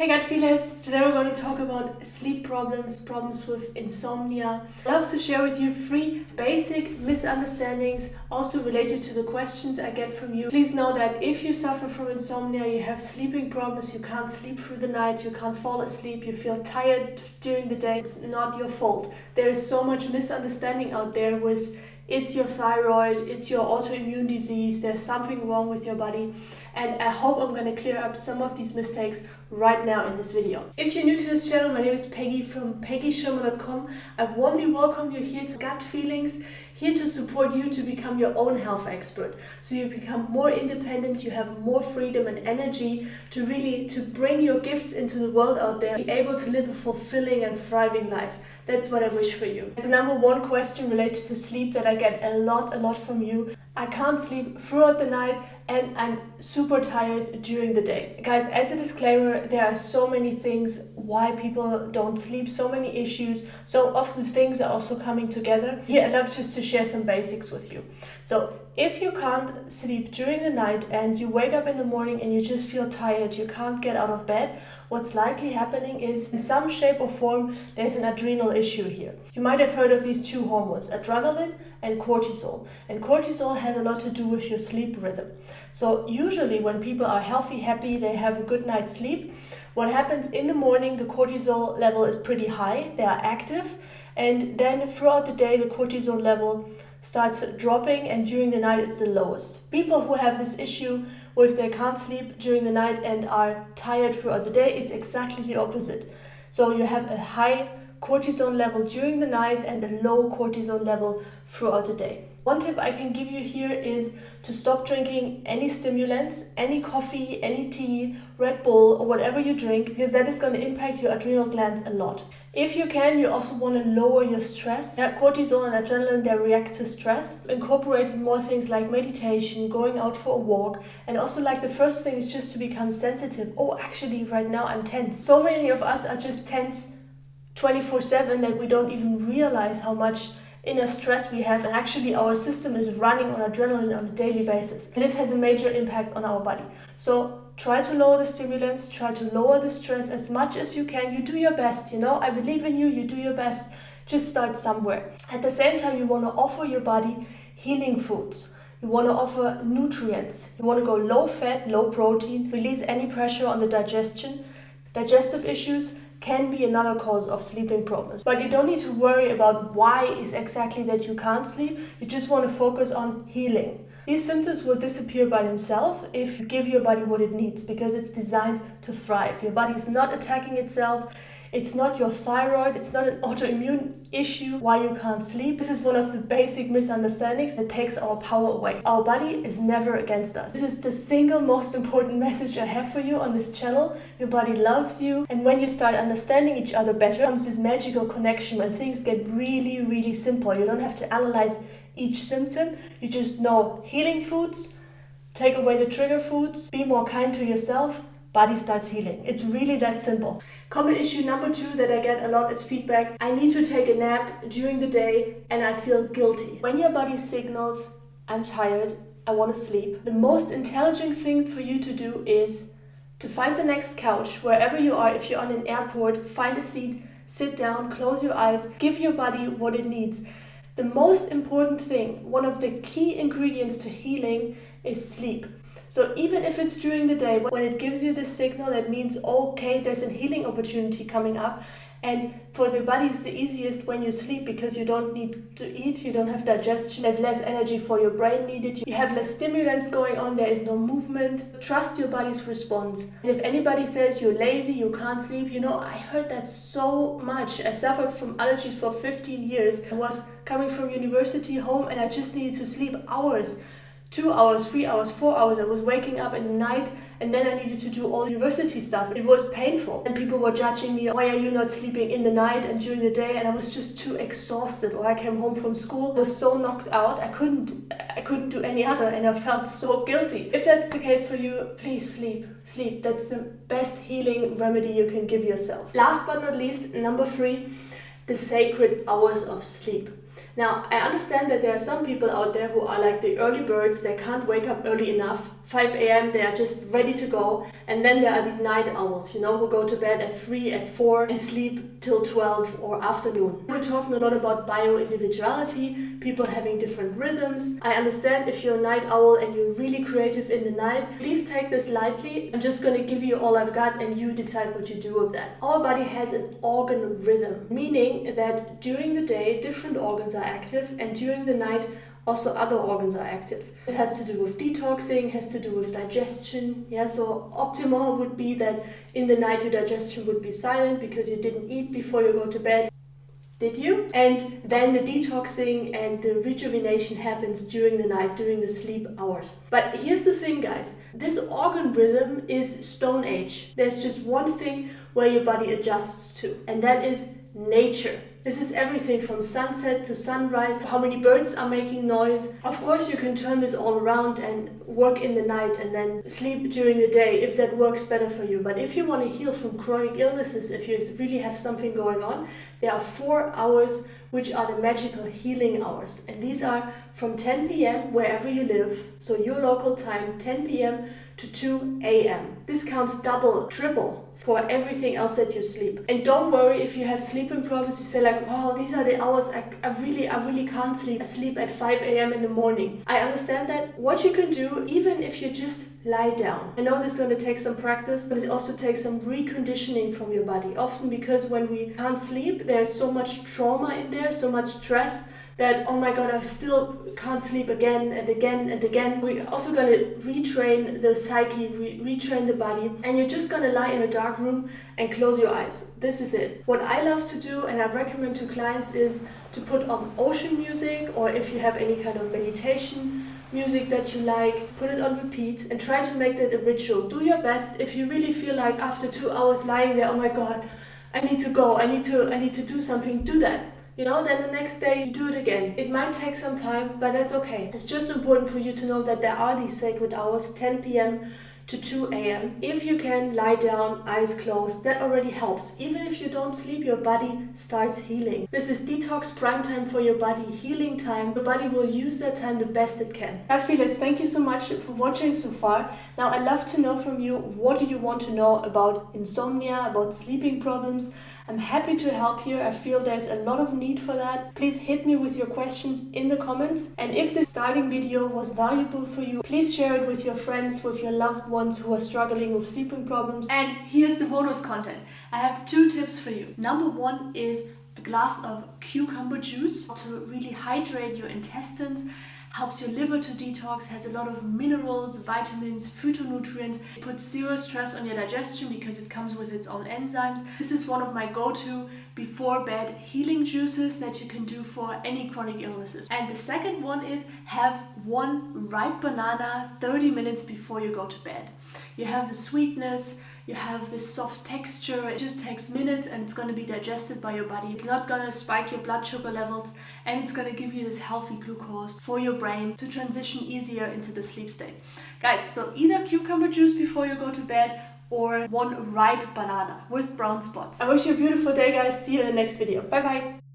Hey gut feelers, today we're going to talk about sleep problems with insomnia. I love to share with you 3 basic misunderstandings also related to the questions I get from you. Please know that if you suffer from insomnia, you have sleeping problems, you can't sleep through the night, you can't fall asleep, you feel tired during the day, it's not your fault. There is so much misunderstanding out there with it's your thyroid, it's your autoimmune disease, there's something wrong with your body. And I hope I'm going to clear up some of these mistakes right now in this video. If you're new to this channel, my name is Peggy from PeggySchirmer.com. I warmly welcome you here to Gut Feelings, here to support you to become your own health expert. So you become more independent, you have more freedom and energy to bring your gifts into the world out there, be able to live a fulfilling and thriving life. That's what I wish for you. The number 1 question related to sleep that I get a lot from you. I can't sleep throughout the night and I'm super tired during the day. Guys, as a disclaimer, there are so many things why people don't sleep, so many issues, so often things are also coming together. Here I love just to share some basics with you. So if you can't sleep during the night and you wake up in the morning and you just feel tired, you can't get out of bed, what's likely happening is in some shape or form there's an adrenal issue here. You might have heard of these 2 hormones, adrenaline and cortisol. And cortisol has a lot to do with your sleep rhythm. So usually when people are healthy, happy, they have a good night's sleep, what happens in the morning, the cortisol level is pretty high, they are active, and then throughout the day the cortisol level starts dropping and during the night it's the lowest. People who have this issue with they can't sleep during the night and are tired throughout the day, it's exactly the opposite. So you have a high cortisol level during the night and a low cortisol level throughout the day. One tip I can give you here is to stop drinking any stimulants, any coffee, any tea, Red Bull or whatever you drink, because that is going to impact your adrenal glands a lot. If you can, you also want to lower your stress. Cortisol and adrenaline, they react to stress. Incorporate more things like meditation, going out for a walk, and also like the first thing is just to become sensitive. Oh, actually right now I'm tense. So many of us are just tense 24/7 that we don't even realize how much inner stress we have, and actually our system is running on adrenaline on a daily basis. And this has a major impact on our body. So try to lower the stimulants, try to lower the stress as much as you can. You do your best, I believe in you, you do your best. Just start somewhere. At the same time, you want to offer your body healing foods. You want to offer nutrients. You want to go low fat, low protein, release any pressure on the digestion. Digestive issues can be another cause of sleeping problems. But you don't need to worry about why is exactly that you can't sleep. You just want to focus on healing. These symptoms will disappear by themselves if you give your body what it needs, because it's designed to thrive. Your body is not attacking itself. It's not your thyroid. It's not an autoimmune issue why you can't sleep. This is one of the basic misunderstandings that takes our power away. Our body is never against us. This is the single most important message I have for you on this channel. Your body loves you. And when you start understanding each other better, comes this magical connection when things get really simple. You don't have to analyze each symptom. You just know healing foods, take away the trigger foods, be more kind to yourself, body starts healing. It's really that simple. Common issue number 2 that I get a lot is feedback. I need to take a nap during the day and I feel guilty. When your body signals, I'm tired, I want to sleep, the most intelligent thing for you to do is to find the next couch, wherever you are. If you're on an airport, find a seat, sit down, close your eyes, give your body what it needs. The most important thing, one of the key ingredients to healing is sleep. So even if it's during the day, when it gives you this signal, that means, okay, there's a healing opportunity coming up. And for the body, it's the easiest when you sleep because you don't need to eat, you don't have digestion, there's less energy for your brain needed, you have less stimulants going on, there is no movement. Trust your body's response. And if anybody says you're lazy, you can't sleep, I heard that so much. I suffered from allergies for 15 years. I was coming from university home and I just needed to sleep hours. 2 hours, 3 hours, 4 hours. I was waking up in the night and then I needed to do all the university stuff. It was painful. And people were judging me, why are you not sleeping in the night and during the day? And I was just too exhausted. Or I came home from school, was so knocked out, I couldn't do any other and I felt so guilty. If that's the case for you, please sleep. Sleep. That's the best healing remedy you can give yourself. Last but not least, number 3, the sacred hours of sleep. Now, I understand that there are some people out there who are like the early birds. They can't wake up early enough. 5 a.m. they are just ready to go. And then there are these night owls, who go to bed at 3, at 4 and sleep till 12 or afternoon. We're talking a lot about bio-individuality, people having different rhythms. I understand if you're a night owl and you're really creative in the night, please take this lightly. I'm just going to give you all I've got and you decide what you do with that. Our body has an organ rhythm, meaning that during the day different organs are active and during the night also other organs are active. It has to do with detoxing, has to do with digestion. So optimal would be that in the night your digestion would be silent because you didn't eat before you go to bed. Did you? And then the detoxing and the rejuvenation happens during the night, during the sleep hours. But here's the thing, guys. This organ rhythm is Stone Age. There's just one thing where your body adjusts to, and that is nature. This is everything from sunset to sunrise, how many birds are making noise. Of course, you can turn this all around and work in the night and then sleep during the day if that works better for you. But if you want to heal from chronic illnesses, if you really have something going on, there are 4 hours which are the magical healing hours. And these are from 10 p.m. wherever you live, so your local time, 10 p.m. to 2 a.m. This counts double, triple for everything else that you sleep. And don't worry if you have sleeping problems, you say like, wow, these are the hours I really can't sleep. I sleep at 5 a.m. in the morning. I understand that. What you can do, even if you just lie down. I know this is going to take some practice, but it also takes some reconditioning from your body. Often because when we can't sleep, there's so much trauma in there, so much stress, that, oh my god, I still can't sleep again and again and again. We're also going to retrain the psyche, retrain the body, and you're just going to lie in a dark room and close your eyes. This is it. What I love to do, and I recommend to clients, is to put on ocean music, or if you have any kind of meditation music that you like, put it on repeat and try to make that a ritual. Do your best. If you really feel like after 2 hours lying there, oh my god, I need to go, I need to do something, do that. Then the next day you do it again. It might take some time, but that's okay. It's just important for you to know that there are these sacred hours, 10 p.m. to 2 a.m. If you can lie down, eyes closed, that already helps. Even if you don't sleep, your body starts healing. This is detox prime time for your body, healing time. Your body will use that time the best it can. Feelers, thank you so much for watching so far. Now I'd love to know from you, what do you want to know about insomnia, about sleeping problems? I'm happy to help here. I feel there's a lot of need for that. Please hit me with your questions in the comments. And if this starting video was valuable for you, please share it with your friends, with your loved ones who are struggling with sleeping problems. And here's the bonus content. I have 2 tips for you. Number 1 is a glass of cucumber juice to really hydrate your intestines. Helps your liver to detox, has a lot of minerals, vitamins, phytonutrients. It puts 0 stress on your digestion because it comes with its own enzymes. This is one of my go-to before bed healing juices that you can do for any chronic illnesses. And the second one is have 1 ripe banana 30 minutes before you go to bed. You have the sweetness, you have this soft texture. It just takes minutes and it's going to be digested by your body. It's not going to spike your blood sugar levels, and it's going to give you this healthy glucose for your brain to transition easier into the sleep state. Guys, so either cucumber juice before you go to bed or 1 ripe banana with brown spots. I wish you a beautiful day, guys. See you in the next video. Bye bye.